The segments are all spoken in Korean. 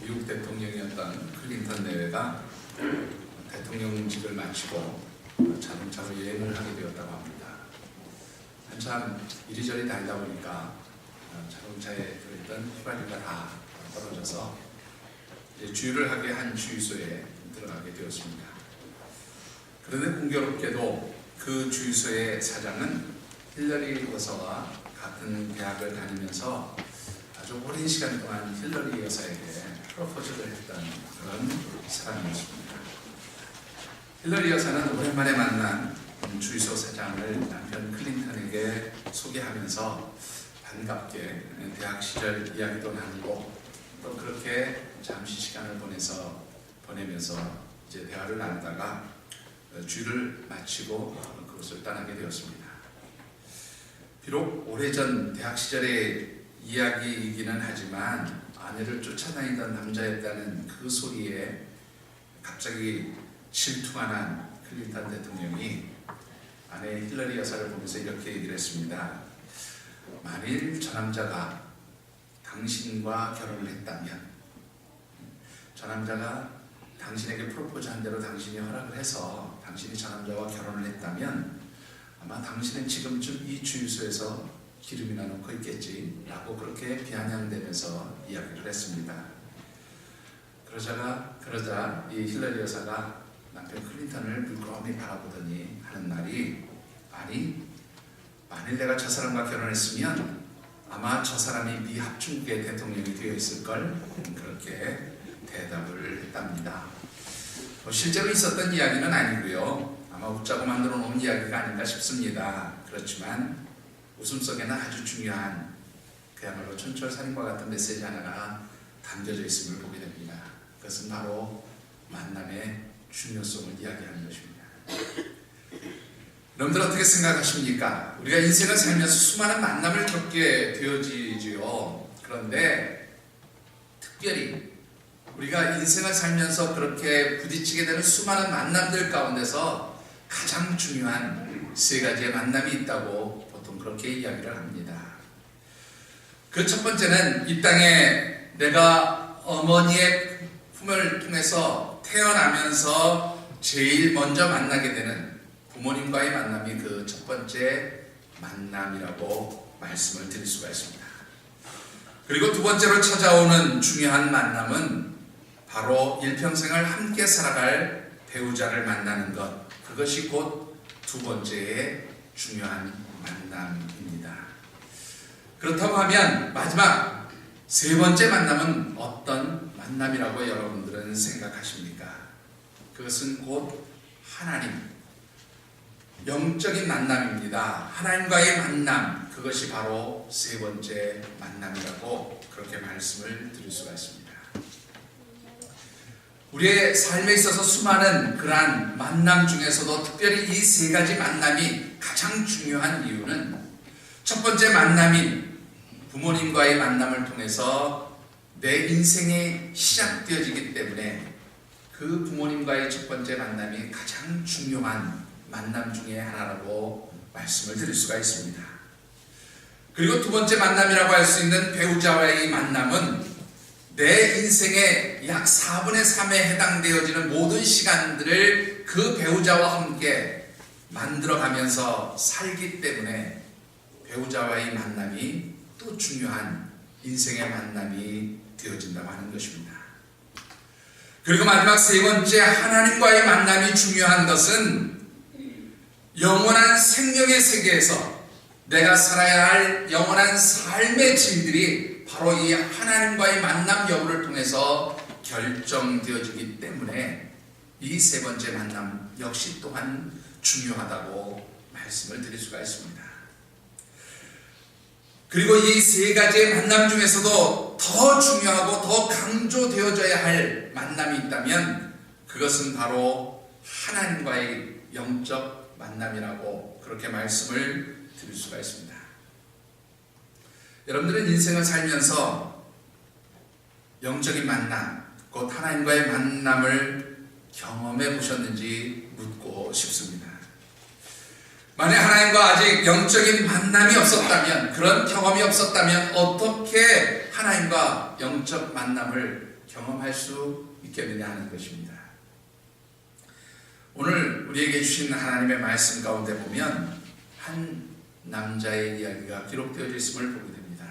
미국 대통령이었던 클린턴 내외가 대통령직을 마치고 자동차로 여행을 하게 되었다고 합니다. 한참 이리저리 다니다 보니까 자동차에 들어있던 휘발유가 다 떨어져서 이제 주유를 하게 한 주유소에 들어가게 되었습니다. 그런데 공교롭게도 그 주유소의 사장은 힐러리 여사와 같은 대학을 다니면서 아주 오랜 시간 동안 힐러리 여사에게 프로포즈를 했던 그런 사람이었습니다. 힐러리 여사는 오랜만에 만난 주유소 사장을 남편 클린턴에게 소개하면서 반갑게 대학 시절 이야기도 나누고 또 그렇게 잠시 시간을 보내면서 이제 대화를 나누다가 주유를 마치고 그곳을 떠나게 되었습니다. 비록 오래전 대학 시절의 이야기이기는 하지만 아내를 쫓아다니던 남자였다는 그 소리에 갑자기 질투가 난 클린턴 대통령이 아내 힐러리 여사를 보면서 이렇게 얘기를 했습니다. 만일 저 남자가 당신과 결혼을 했다면, 저 남자가 당신에게 프로포즈한 대로 당신이 허락을 해서 당신이 저 남자와 결혼을 했다면 아마 당신은 지금쯤 이 주유소에서 기름이나 넣고 있겠지 라고 그렇게 비아냥대면서 이야기를 했습니다. 그러자 이 힐러리 여사가 남편 클린턴을 물끄러미 바라보더니 하는 말이, 아니 만일 내가 저 사람과 결혼했으면 아마 저 사람이 미 합중국의 대통령이 되어 있을걸, 그렇게 대답을 했답니다. 실제로 있었던 이야기는 아니고요, 아마 웃자고 만들어 놓은 이야기가 아닌가 싶습니다. 그렇지만 웃음 속에는 아주 중요한, 그야말로 촌철살인과 같은 메시지 하나가 담겨져 있음을 보게 됩니다. 그것은 바로 만남의 중요성을 이야기하는 것입니다. 여러분들 어떻게 생각하십니까? 우리가 인생을 살면서 수많은 만남을 겪게 되어지지요. 그런데 특별히 우리가 인생을 살면서 그렇게 부딪히게 되는 수많은 만남들 가운데서 가장 중요한 세 가지의 만남이 있다고 보통 그렇게 이야기를 합니다. 그 첫 번째는 이 땅에 내가 어머니의 품을 통해서 태어나면서 제일 먼저 만나게 되는 부모님과의 만남이 그 첫 번째 만남이라고 말씀을 드릴 수가 있습니다. 그리고 두 번째로 찾아오는 중요한 만남은 바로 일평생을 함께 살아갈 배우자를 만나는 것, 그것이 곧 두 번째의 중요한 만남입니다. 그렇다고 하면 마지막 세 번째 만남은 어떤 만남이라고 여러분들은 생각하십니까? 그것은 곧 하나님, 영적인 만남입니다. 하나님과의 만남, 그것이 바로 세 번째 만남이라고 그렇게 말씀을 드릴 수가 있습니다. 우리의 삶에 있어서 수많은 그러한 만남 중에서도 특별히 이 세 가지 만남이 가장 중요한 이유는, 첫 번째 만남인 부모님과의 만남을 통해서 내 인생이 시작되어지기 때문에 그 부모님과의 첫 번째 만남이 가장 중요한 만남 중에 하나라고 말씀을 드릴 수가 있습니다. 그리고 두 번째 만남이라고 할 수 있는 배우자와의 만남은 내 인생의 약 4분의 3에 해당되어지는 모든 시간들을 그 배우자와 함께 만들어가면서 살기 때문에 배우자와의 만남이 또 중요한 인생의 만남이 되어진다고 하는 것입니다. 그리고 마지막 세 번째, 하나님과의 만남이 중요한 것은 영원한 생명의 세계에서 내가 살아야 할 영원한 삶의 질들이 바로 이 하나님과의 만남 여부를 통해서 결정되어지기 때문에 이 세 번째 만남 역시 또한 중요하다고 말씀을 드릴 수가 있습니다. 그리고 이 세 가지의 만남 중에서도 더 중요하고 더 강조되어져야 할 만남이 있다면 그것은 바로 하나님과의 영적 만남이라고 그렇게 말씀을 드릴 수가 있습니다. 여러분들은 인생을 살면서 영적인 만남, 곧 하나님과의 만남을 경험해 보셨는지 묻고 싶습니다. 만약 하나님과 아직 영적인 만남이 없었다면, 그런 경험이 없었다면 어떻게 하나님과 영적 만남을 경험할 수 있겠느냐 하는 것입니다. 오늘 우리에게 주신 하나님의 말씀 가운데 보면 한 남자의 이야기가 기록되어 있음을 보게 됩니다.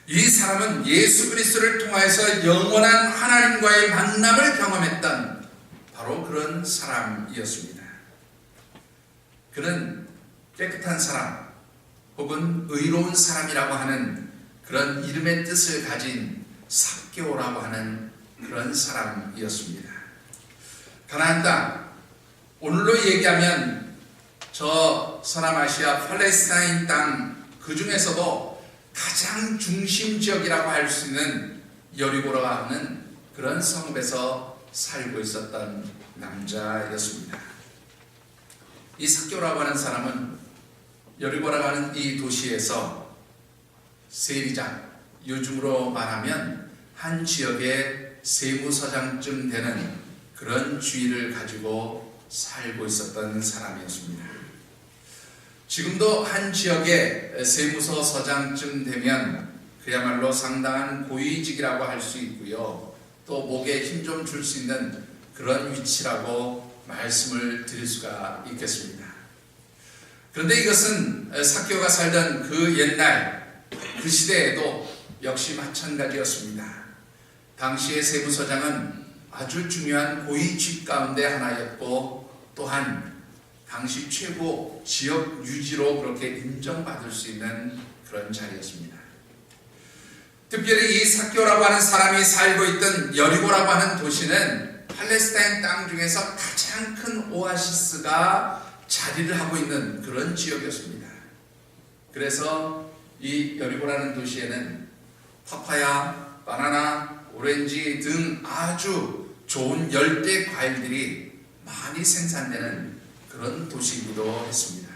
이 사람은 예수 그리스도를 통하여서 영원한 하나님과의 만남을 경험했던 바로 그런 사람이었습니다. 그는 깨끗한 사람 혹은 의로운 사람이라고 하는 그런 이름의 뜻을 가진 삭개오라고 하는 그런 사람이었습니다. 가나안 땅, 오늘로 얘기하면 저 서남아시아 팔레스타인 땅 그 중에서도 가장 중심 지역이라고 할 수 있는 여리고라고 하는 그런 성읍에서 살고 있었던 남자였습니다. 이 삭개오라고 하는 사람은 여리고라고 하는 이 도시에서 세리장, 요즘으로 말하면 한 지역의 세무서장쯤 되는 그런 주의를 가지고 살고 있었던 사람이었습니다. 지금도 한 지역의 세무서 서장쯤 되면 그야말로 상당한 고위직이라고 할 수 있고요. 또 목에 힘 좀 줄 수 있는 그런 위치라고 말씀을 드릴 수가 있겠습니다. 그런데 이것은 삭개오가 살던 그 옛날 그 시대에도 역시 마찬가지였습니다. 당시의 세무서장은 아주 중요한 고위직 가운데 하나였고 또한 당시 최고 지역 유지로 그렇게 인정받을 수 있는 그런 자리였습니다. 특별히 이 삭개오라고 하는 사람이 살고 있던 여리고라고 하는 도시는 팔레스타인 땅 중에서 가장 큰 오아시스가 자리를 하고 있는 그런 지역이었습니다. 그래서 이 여리고라는 도시에는 파파야, 바나나, 오렌지 등 아주 좋은 열대 과일들이 많이 생산되는 그런 도시이기도 했습니다.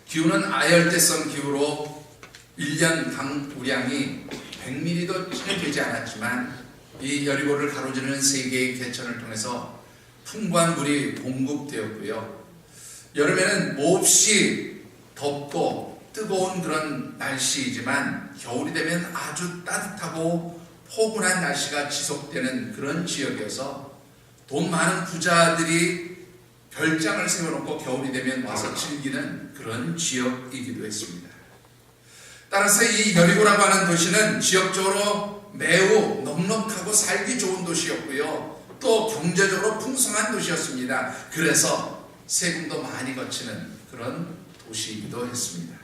기후는 아열대성 기후로 1년 강우량이 100mm도 채 되지 않았지만 이 여리고를 가로지르는 세 개의 개천을 통해서 풍부한 물이 공급되었고요. 여름에는 몹시 덥고 뜨거운 그런 날씨이지만 겨울이 되면 아주 따뜻하고 포근한 날씨가 지속되는 그런 지역이어서 돈 많은 부자들이 별장을 세워놓고 겨울이 되면 와서 즐기는 그런 지역이기도 했습니다. 따라서 이 여리고라고 하는 도시는 지역적으로 매우 넉넉하고 살기 좋은 도시였고요. 또 경제적으로 풍성한 도시였습니다. 그래서 세금도 많이 거치는 그런 도시이기도 했습니다.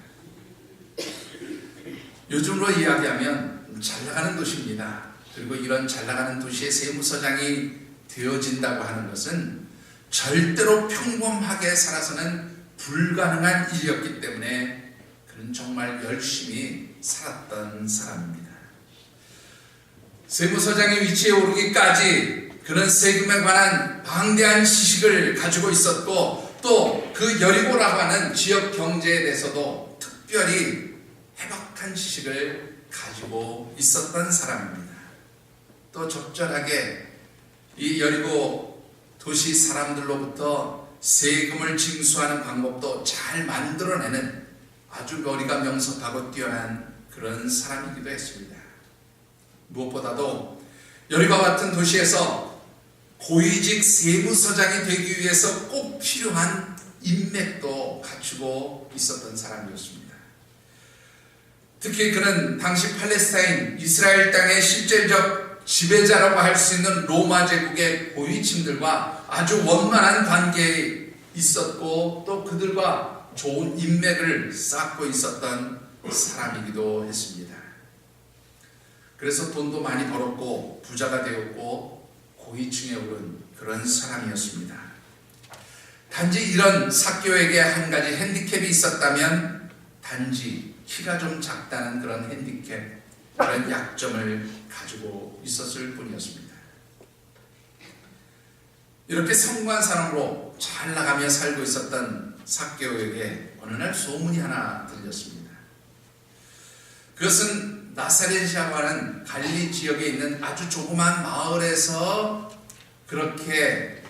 요즘으로 이야기하면 잘나가는 도시입니다. 그리고 이런 잘나가는 도시의 세무서장이 되어진다고 하는 것은 절대로 평범하게 살아서는 불가능한 일이었기 때문에 그는 정말 열심히 살았던 사람입니다. 세무서장의 위치에 오르기까지 그는 세금에 관한 방대한 지식을 가지고 있었고 또 그 여리고라고 하는 지역 경제에 대해서도 특별히 해박한 지식을 가지고 있었던 사람입니다. 또 적절하게 이 여리고 도시 사람들로부터 세금을 징수하는 방법도 잘 만들어내는 아주 머리가 명석하고 뛰어난 그런 사람이기도 했습니다. 무엇보다도 여리고와 같은 도시에서 고위직 세무서장이 되기 위해서 꼭 필요한 인맥도 갖추고 있었던 사람이었습니다. 특히 그는 당시 팔레스타인 이스라엘 땅의 실질적 지배자라고 할 수 있는 로마 제국의 고위층들과 아주 원만한 관계에 있었고 또 그들과 좋은 인맥을 쌓고 있었던 사람이기도 했습니다. 그래서 돈도 많이 벌었고 부자가 되었고 고위층에 오른 그런 사람이었습니다. 단지 이런 삭개오에게 한 가지 핸디캡이 있었다면 단지 키가 좀 작다는 그런 핸디캡, 그런 약점을 가지고 있었을 뿐이었습니다. 이렇게 성공한 사람으로 잘 나가며 살고 있었던 삭개오에게 어느 날 소문이 하나 들렸습니다. 그것은 나사렛이라고 하는 갈릴리 지역에 있는 아주 조그만 마을에서 그렇게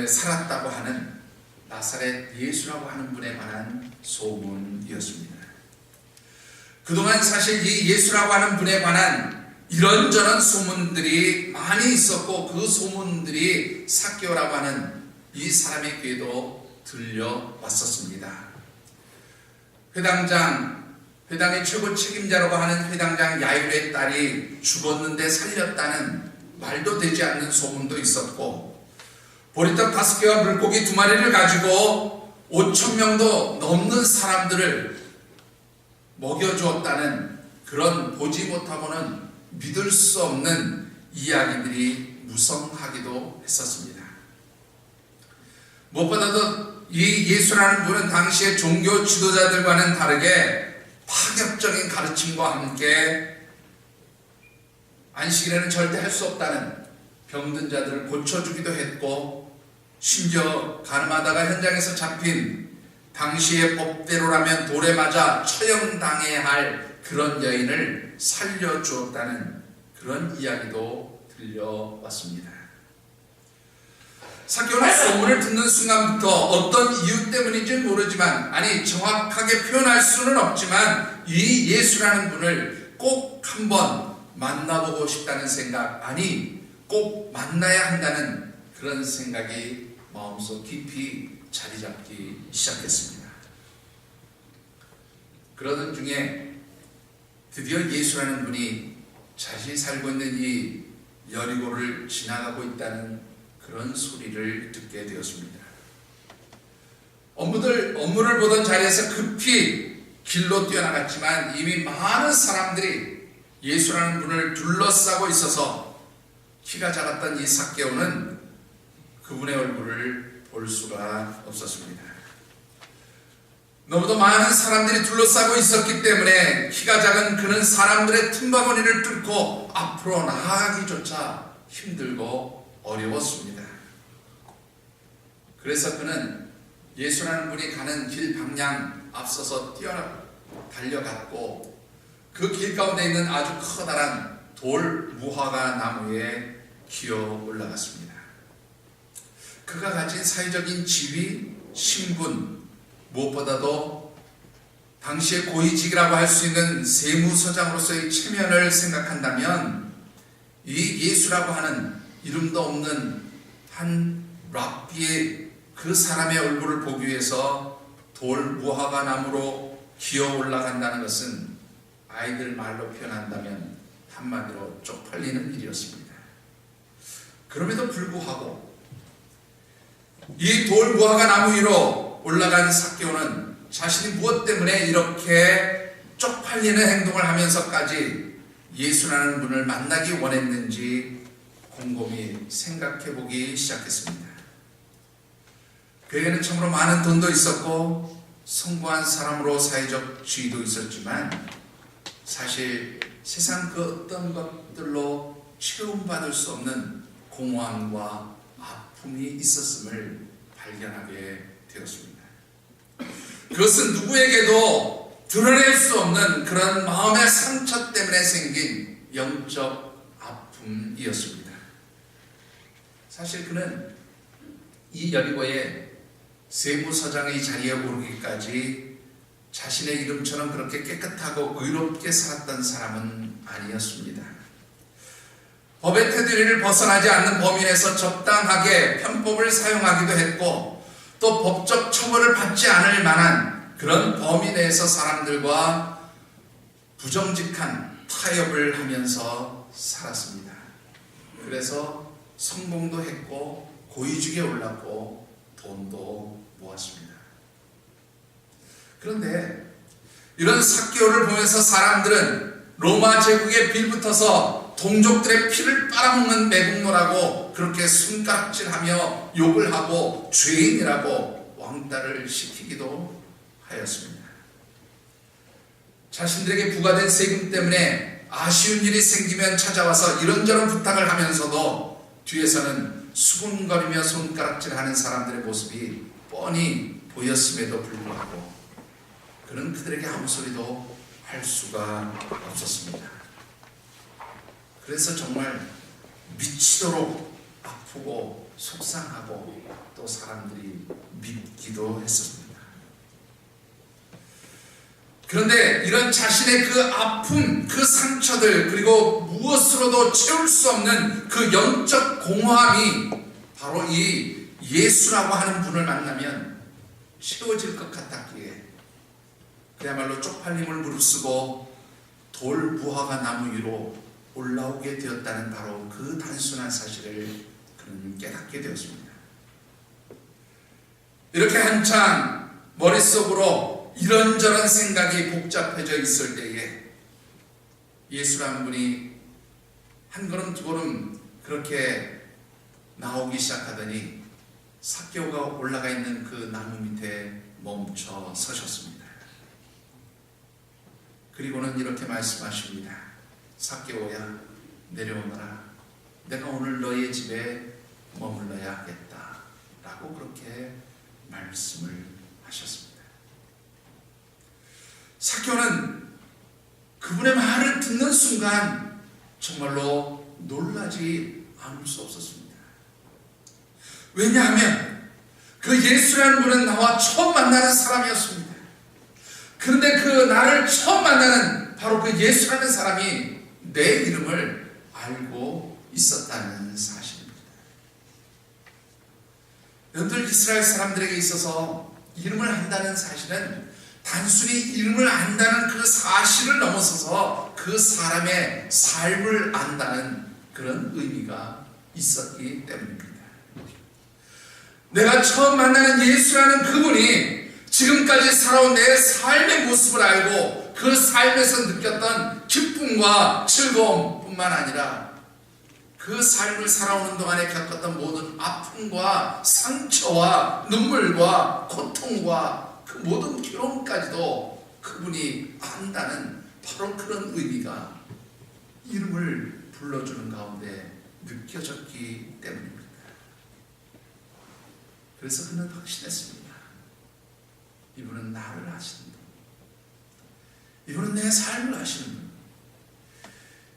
살았다고 하는 나사렛 예수라고 하는 분에 관한 소문이었습니다. 그동안 사실 이 예수라고 하는 분에 관한 이런저런 소문들이 많이 있었고 그 소문들이 삭개오라고 하는 이 사람의 귀에도 들려왔었습니다. 회당의 최고 책임자라고 하는 회당장 야율의 딸이 죽었는데 살렸다는 말도 되지 않는 소문도 있었고, 보리떡 5개와 물고기 2마리를 가지고 5,000명도 넘는 사람들을 먹여주었다는 그런 보지 못하고는 믿을 수 없는 이야기들이 무성하기도 했었습니다. 무엇보다도 이 예수라는 분은 당시의 종교 지도자들과는 다르게 파격적인 가르침과 함께 안식일에는 절대 할 수 없다는 병든 자들을 고쳐주기도 했고, 심지어 가늠하다가 현장에서 잡힌 당시의 법대로라면 돌에 맞아 처형당해야 할 그런 여인을 살려주었다는 그런 이야기도 들려왔습니다. 삭개오는 소문을 듣는 순간부터 어떤 이유 때문인지 모르지만, 아니 정확하게 표현할 수는 없지만 이 예수라는 분을 꼭 한번 만나보고 싶다는 생각, 아니 꼭 만나야 한다는 그런 생각이 마음속 깊이 자리 잡기 시작했습니다. 그러던 중에 드디어 예수라는 분이 자신이 살고 있는 이 여리고를 지나가고 있다는 그런 소리를 듣게 되었습니다. 업무를 보던 자리에서 급히 길로 뛰어나갔지만 이미 많은 사람들이 예수라는 분을 둘러싸고 있어서 키가 작았던 이 삭개오는 그분의 얼굴을 볼 수가 없었습니다. 너무도 많은 사람들이 둘러싸고 있었기 때문에 키가 작은 그는 사람들의 틈바구니를 뚫고 앞으로 나아가기조차 힘들고 어려웠습니다. 그래서 그는 예수라는 분이 가는 길 방향 앞서서 달려갔고, 그 길 가운데 있는 아주 커다란 돌 무화과 나무에 기어 올라갔습니다. 그가 가진 사회적인 지위, 신분, 무엇보다도 당시의 고위직이라고 할 수 있는 세무서장으로서의 체면을 생각한다면 이 예수라고 하는 이름도 없는 한 랍비의 그 사람의 얼굴을 보기 위해서 돌 무화과 나무로 기어 올라간다는 것은 아이들 말로 표현한다면 한마디로 쪽팔리는 일이었습니다. 그럼에도 불구하고 이 돌 무화과 나무 위로 올라간 삭개오는 자신이 무엇 때문에 이렇게 쪽팔리는 행동을 하면서까지 예수라는 분을 만나기 원했는지 곰곰이 생각해 보기 시작했습니다. 그에게는 참으로 많은 돈도 있었고 성공한 사람으로 사회적 지위도 있었지만 사실 세상 그 어떤 것들로 채움받을 수 없는 공허함과 아픔이 있었음을 발견하게 되었습니다. 그것은 누구에게도 드러낼 수 없는 그런 마음의 상처 때문에 생긴 영적 아픔이었습니다. 사실 그는 이 여리고의 세무서장의 자리에 오르기까지 자신의 이름처럼 그렇게 깨끗하고 의롭게 살았던 사람은 아니었습니다. 법의 테두리를 벗어나지 않는 범위 내에서 적당하게 편법을 사용하기도 했고, 또 법적 처벌을 받지 않을 만한 그런 범위 내에서 사람들과 부정직한 타협을 하면서 살았습니다. 그래서 성공도 했고 고위직에 올랐고 돈도 모았습니다. 그런데 이런 삭개오를 보면서 사람들은 로마 제국에 빌붙어서 동족들의 피를 빨아먹는 매국노라고 그렇게 손가락질하며 욕을 하고 죄인이라고 왕따를 시키기도 하였습니다. 자신들에게 부과된 세금 때문에 아쉬운 일이 생기면 찾아와서 이런저런 부탁을 하면서도 뒤에서는 수군거리며 손가락질하는 사람들의 모습이 뻔히 보였음에도 불구하고 그는 그들에게 아무 소리도 할 수가 없었습니다. 그래서 정말 미치도록 아프고 속상하고 또 사람들이 믿기도 했습니다. 그런데 이런 자신의 그 아픔, 그 상처들, 그리고 무엇으로도 채울 수 없는 그 영적 공허함이 바로 이 예수라고 하는 분을 만나면 채워질 것 같았기에 그야말로 쪽팔림을 무릅쓰고 돌 무화과 나무 위로 올라오게 되었다는 바로 그 단순한 사실을 그는 깨닫게 되었습니다. 이렇게 한창 머릿속으로 이런저런 생각이 복잡해져 있을 때에 예수라는 분이 한 걸음 두 걸음 그렇게 나오기 시작하더니 삭개오가 올라가 있는 그 나무 밑에 멈춰 서셨습니다. 그리고는 이렇게 말씀하십니다. 삭개오야, 내려오너라. 내가 오늘 너의 집에 머물러야 하겠다 라고 그렇게 말씀을 하셨습니다. 삭개오는 그분의 말을 듣는 순간 정말로 놀라지 않을 수 없었습니다. 왜냐하면 그 예수라는 분은 나와 처음 만나는 사람이었습니다. 그런데 그 나를 처음 만나는 바로 그 예수라는 사람이 내 이름을 알고 있었다는 사실입니다. 여러분들, 이스라엘 사람들에게 있어서 이름을 안다는 사실은 단순히 이름을 안다는 그 사실을 넘어서서 그 사람의 삶을 안다는 그런 의미가 있었기 때문입니다. 내가 처음 만나는 예수라는 그분이 지금까지 살아온 내 삶의 모습을 알고 그 삶에서 느꼈던 기쁨과 즐거움뿐만 아니라 그 삶을 살아오는 동안에 겪었던 모든 아픔과 상처와 눈물과 고통과 그 모든 괴로움까지도 그분이 안다는 바로 그런 의미가 이름을 불러주는 가운데 느껴졌기 때문입니다. 그래서 그는 확신했습니다. 이분은 나를 아시는 분, 이분은 내 삶을 아시는 분,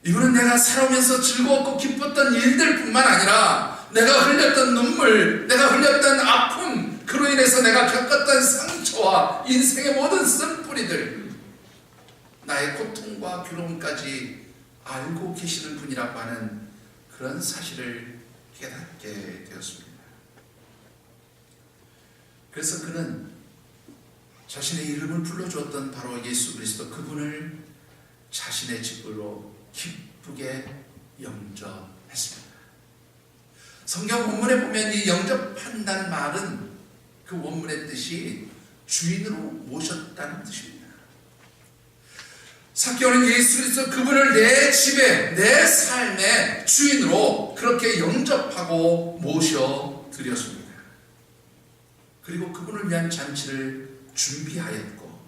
이분은 내가 살아오면서 즐거웠고 기뻤던 일들 뿐만 아니라 내가 흘렸던 눈물, 내가 흘렸던 아픔, 그로 인해서 내가 겪었던 상처와 인생의 모든 쓴뿌리들, 나의 고통과 괴로움까지 알고 계시는 분이라고 하는 그런 사실을 깨닫게 되었습니다. 그래서 그는 자신의 이름을 불러주었던 바로 예수 그리스도 그분을 자신의 집으로 기쁘게 영접했습니다. 성경 원문에 보면 이 영접한다는 말은 그 원문의 뜻이 주인으로 모셨다는 뜻입니다. 삭개오는 예수 그리스도 그분을 내 집에, 내 삶의 주인으로 그렇게 영접하고 모셔드렸습니다. 그리고 그분을 위한 잔치를 준비하였고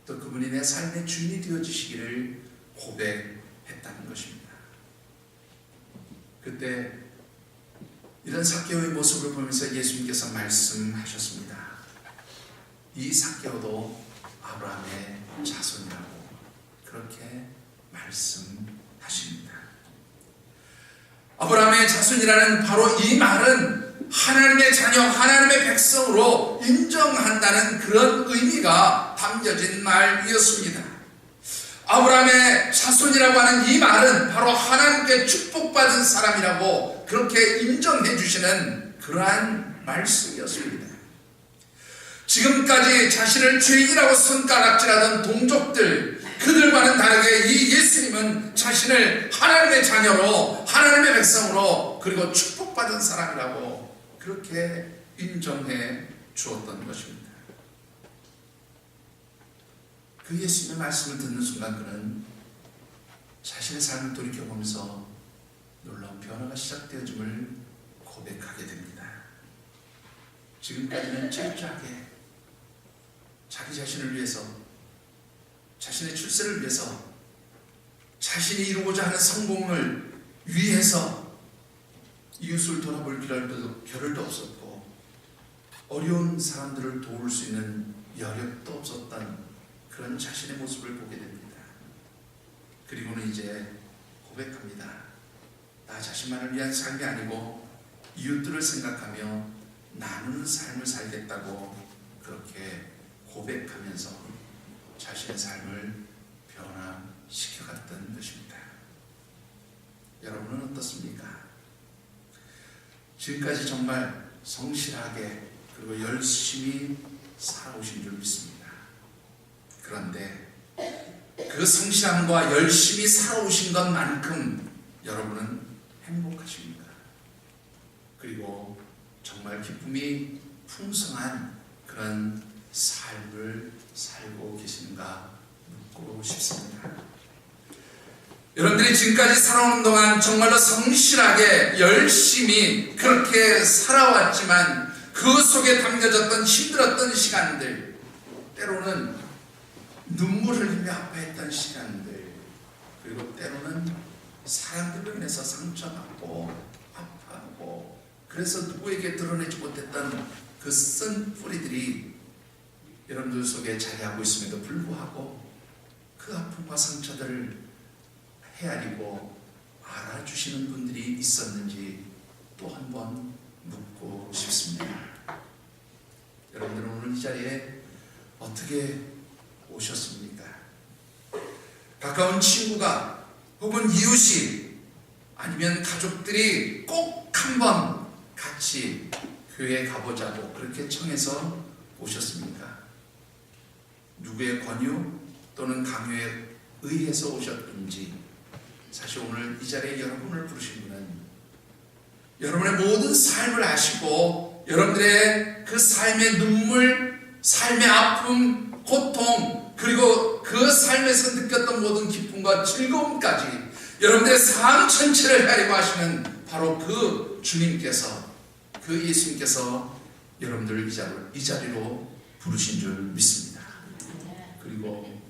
또 그분이 내 삶의 주인이 되어주시기를 고백했다는 것입니다. 그때 이런 삭개오의 모습을 보면서 예수님께서 말씀하셨습니다. 이 삭개오도 아브라함의 자손이라고 그렇게 말씀하십니다. 아브라함의 자손이라는 바로 이 말은 하나님의 자녀, 하나님의 백성으로 인정한다는 그런 의미가 담겨진 말이었습니다. 아브라함의 자손이라고 하는 이 말은 바로 하나님께 축복받은 사람이라고 그렇게 인정해 주시는 그러한 말씀이었습니다. 지금까지 자신을 죄인이라고 손가락질하던 동족들, 그들과는 다르게 이 예수님은 자신을 하나님의 자녀로, 하나님의 백성으로, 그리고 축복받은 사람이라고 그렇게 인정해 주었던 것입니다. 그 예수님의 말씀을 듣는 순간 그는 자신의 삶을 돌이켜보면서 놀라운 변화가 시작되어짐을 고백하게 됩니다. 지금까지는 철저하게 자기 자신을 위해서, 자신의 출세를 위해서, 자신이 이루고자 하는 성공을 위해서 이웃을 돌아볼 겨를도 없었고 어려운 사람들을 도울 수 있는 여력도 없었던 그런 자신의 모습을 보게 됩니다. 그리고는 이제 고백합니다. 나 자신만을 위한 삶이 아니고 이웃들을 생각하며 나누는 삶을 살겠다고 그렇게 고백하면서 자신의 삶을 변화시켜갔던 것입니다. 여러분은 어떻습니까? 지금까지 정말 성실하게 그리고 열심히 살아오신 줄 믿습니다. 그런데 그 성실함과 열심히 살아오신 것만큼 여러분은 행복하십니까? 그리고 정말 기쁨이 풍성한 그런 삶을 살고 계신가 묻고 싶습니다. 여러분들이 지금까지 살아오는 동안 정말로 성실하게 열심히 그렇게 살아왔지만 그 속에 담겨졌던 힘들었던 시간들, 때로는 눈물 흘리며 아파했던 시간들, 그리고 때로는 사람들로 인해서 상처받고 아파하고 그래서 누구에게 드러내지 못했던 그 쓴 뿌리들이 여러분들 속에 자리하고 있음에도 불구하고 그 아픔과 상처들을 헤아리고 알아주시는 분들이 있었는지 또 한 번 묻고 싶습니다. 여러분들은 오늘 이 자리에 어떻게 오셨습니까? 가까운 친구가 혹은 이웃이 아니면 가족들이 꼭 한번 같이 교회에 가보자고 그렇게 청해서 오셨습니까? 누구의 권유 또는 강요에 의해서 오셨든지 사실 오늘 이 자리에 여러분을 부르신 분은 여러분의 모든 삶을 아시고 여러분들의 그 삶의 눈물, 삶의 아픔, 고통 그리고 그 삶에서 느꼈던 모든 기쁨과 즐거움까지 여러분들의 삶 전체를 헤아리고 하시는 바로 그 주님께서 그 예수님께서 여러분들을 이 자리로 부르신 줄 믿습니다. 그리고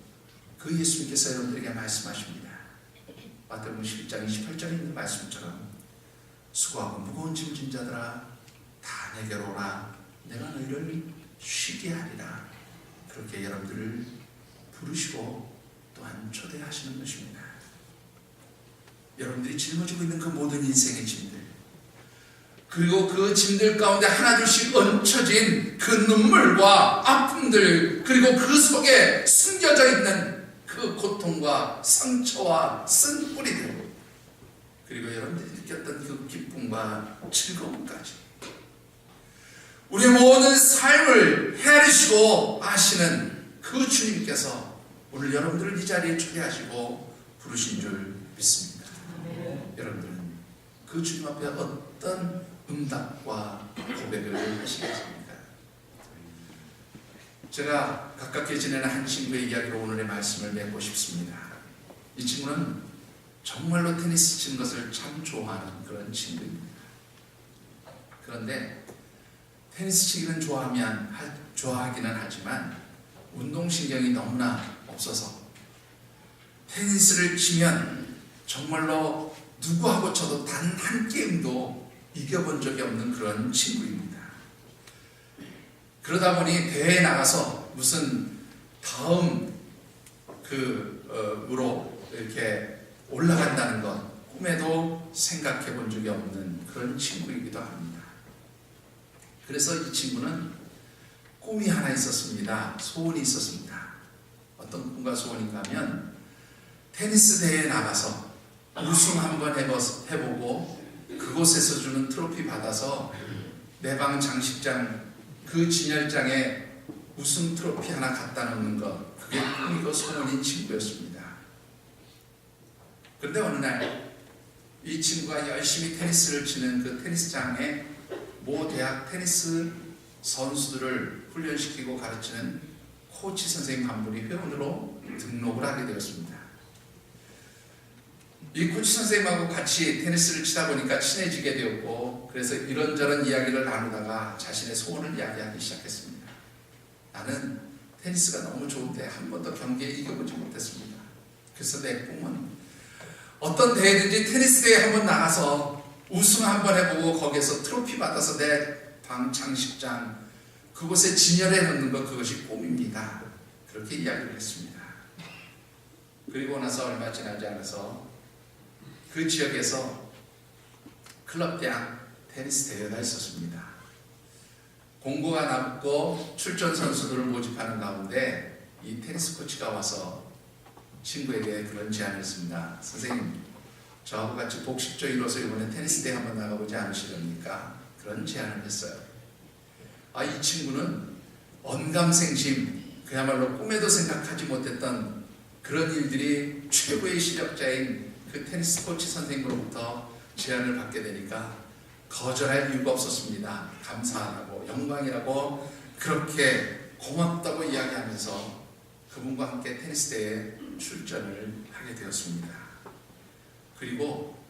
그 예수님께서 여러분들에게 말씀하십니다. 마태복음 11장 28절에 있는 말씀처럼 수고하고 무거운 짐 진 자들아 다 내게로 오라 내가 너희를 쉬게 하리라. 그렇게 여러분들을 부르시고 또한 초대하시는 것입니다. 여러분들이 짊어지고 있는 그 모든 인생의 짐들 그리고 그 짐들 가운데 하나둘씩 얹혀진 그 눈물과 아픔들 그리고 그 속에 숨겨져 있는 그 고통과 상처와 쓴 뿌리들 그리고 여러분들이 느꼈던 그 기쁨과 즐거움까지 우리의 모든 삶을 헤아리시고 아시는 그 주님께서 오늘 여러분들을 이 자리에 초대하시고 부르신 줄 믿습니다. 여러분들은 그 주님 앞에 어떤 응답과 고백을 하시겠습니까? 제가 가깝게 지내는 한 친구의 이야기로 오늘의 말씀을 맺고 싶습니다. 이 친구는 정말로 테니스 치는 것을 참 좋아하는 그런 친구입니다. 그런데 테니스 치기는 좋아하기는 하지만 운동신경이 너무나 없어서 테니스를 치면 정말로 누구하고 쳐도 단 한 게임도 이겨본 적이 없는 그런 친구입니다. 그러다 보니 대회에 나가서 무슨 다음 으로 이렇게 올라간다는 것 꿈에도 생각해 본 적이 없는 그런 친구이기도 합니다. 그래서 이 친구는 꿈이 하나 있었습니다. 소원이 있었습니다. 어떤 꿈과 소원인가 하면 테니스 대회에 나가서 우승 한번 해보고 그곳에서 주는 트로피 받아서 내 방 장식장 그 진열장에 우승 트로피 하나 갖다 놓는 것 그게 꿈이고 소원인 친구였습니다. 그런데 어느 날 이 친구가 열심히 테니스를 치는 그 테니스장에 모 대학 테니스 선수들을 훈련시키고 가르치는 코치 선생님 한 분이 회원으로 등록을 하게 되었습니다. 이 코치 선생님하고 같이 테니스를 치다 보니까 친해지게 되었고 그래서 이런저런 이야기를 나누다가 자신의 소원을 이야기하기 시작했습니다. 나는 테니스가 너무 좋은데 한 번도 경기에 이겨보지 못했습니다. 그래서 내 꿈은 어떤 대회든지 테니스 대회에 한번 나가서 우승 한번 해보고 거기에서 트로피 받아서 내 방 장식장 그곳에 진열해 놓는 것 그것이 꿈입니다. 그렇게 이야기를 했습니다. 그리고 나서 얼마 지나지 않아서 그 지역에서 클럽 대학 테니스 대회가 있었습니다. 공고가 났고 출전 선수들을 모집하는 가운데 이 테니스 코치가 와서 친구에게 그런 제안을 했습니다. 선생님, 저하고 같이 복식조 이뤄서 이번에 테니스 대회 한번 나가보지 않으시렵니까? 그런 제안을 했어요. 이 친구는 언감생심, 그야말로 꿈에도 생각하지 못했던 그런 일들이 최고의 실력자인 그 테니스 코치 선생님으로부터 제안을 받게 되니까 거절할 이유가 없었습니다. 감사하다고, 영광이라고, 그렇게 고맙다고 이야기하면서 그분과 함께 테니스 대회에 출전을 하게 되었습니다. 그리고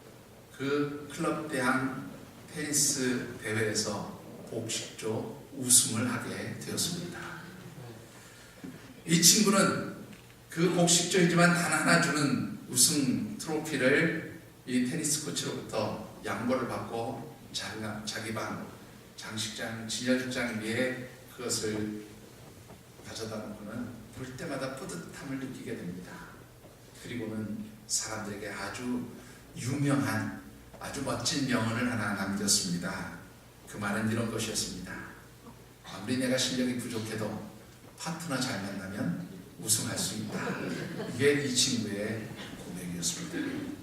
그 클럽 대항 테니스 대회에서 복식조 우승을 하게 되었습니다. 이 친구는 그 복식조이지만 하나하나 주는 우승 트로피를 이 테니스 코치로부터 양보를 받고 자기 방 장식장, 진열장 위에 그것을 가져다 놓고는 볼 때마다 뿌듯함을 느끼게 됩니다. 그리고는 사람들에게 아주 유명한, 아주 멋진 명언을 하나 남겼습니다. 그 말은 이런 것이었습니다. 아무리 내가 실력이 부족해도 파트너 잘 만나면 우승할 수 있다. 이게 이 친구의 고백이었습니다.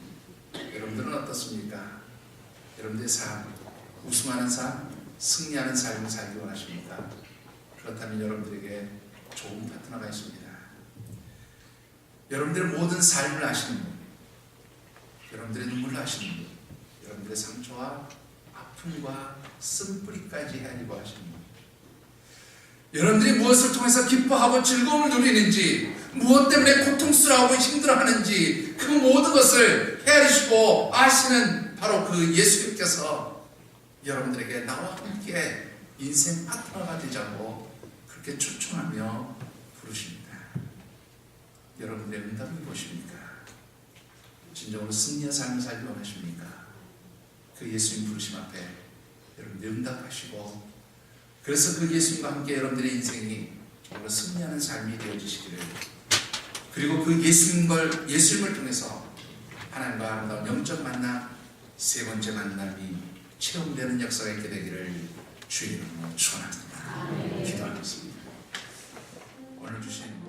여러분들은 어떻습니까? 여러분들의 삶, 우승하는 삶, 승리하는 삶을 살기 원하십니까? 그렇다면 여러분들에게 좋은 파트너가 있습니다. 여러분들의 모든 삶을 아시는 분, 여러분들의 눈물을 아시는 분, 여러분들의 상처와 아픔과 쓴뿌리까지 헤아리고 하시는 분, 여러분들이 무엇을 통해서 기뻐하고 즐거움을 누리는지, 무엇 때문에 고통스러워하고 힘들어하는지 그 모든 것을 헤아리시고 아시는 바로 그 예수님께서 여러분들에게 나와 함께 인생 파트너가 되자고 그렇게 초청하며 부르십니다. 여러분들의 응답이 무엇입니까? 진정으로 승리의 삶을 살기 원하십니까? 그 예수님 부르심 앞에 여러분들 응답하시고, 그래서 그 예수님과 함께 여러분들의 인생이 정말 승리하는 삶이 되어지시기를, 그리고 그 예수님을 통해서 하나님과 아름다운 영적 만남, 세 번째 만남이 체험되는 역사가 있게 되기를 주의 이름으로 축원합니다. 기도하겠습니다. 오늘 주신